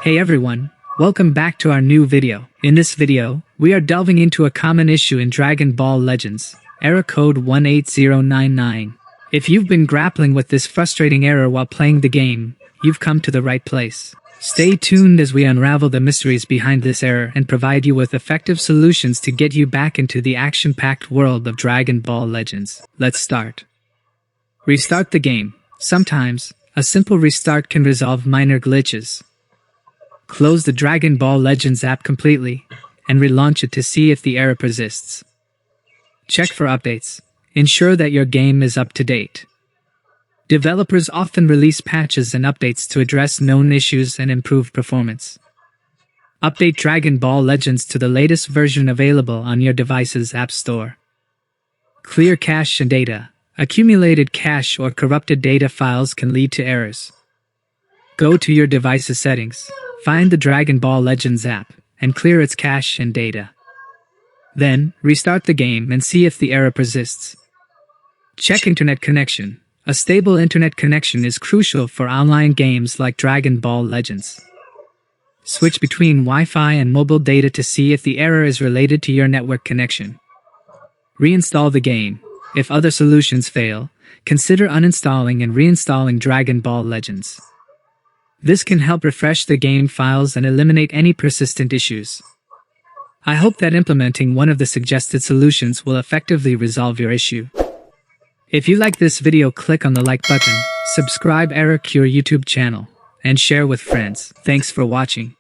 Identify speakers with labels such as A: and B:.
A: Hey everyone, welcome back to our new video. In this video, we are delving into a common issue in Dragon Ball Legends, error code 18099. If you've been grappling with this frustrating error while playing the game, you've come to the right place. Stay tuned as we unravel the mysteries behind this error and provide you with effective solutions to get you back into the action-packed world of Dragon Ball Legends. Let's start. Restart the game. Sometimes, a simple restart can resolve minor glitches. Close the Dragon Ball Legends app completely, and relaunch it to see if the error persists. Check for updates. Ensure that your game is up to date. Developers often release patches and updates to address known issues and improve performance. Update Dragon Ball Legends to the latest version available on your device's app store. Clear cache and data. Accumulated cache or corrupted data files can lead to errors. Go to your device's settings. Find the Dragon Ball Legends app, and clear its cache and data. Then, restart the game and see if the error persists. Check internet connection. A stable internet connection is crucial for online games like Dragon Ball Legends. Switch between Wi-Fi and mobile data to see if the error is related to your network connection. Reinstall the game. If other solutions fail, consider uninstalling and reinstalling Dragon Ball Legends. This can help refresh the game files and eliminate any persistent issues. I hope that implementing one of the suggested solutions will effectively resolve your issue. If you like this video, click on the like button, subscribe Error Cure YouTube channel, and share with friends. Thanks for watching.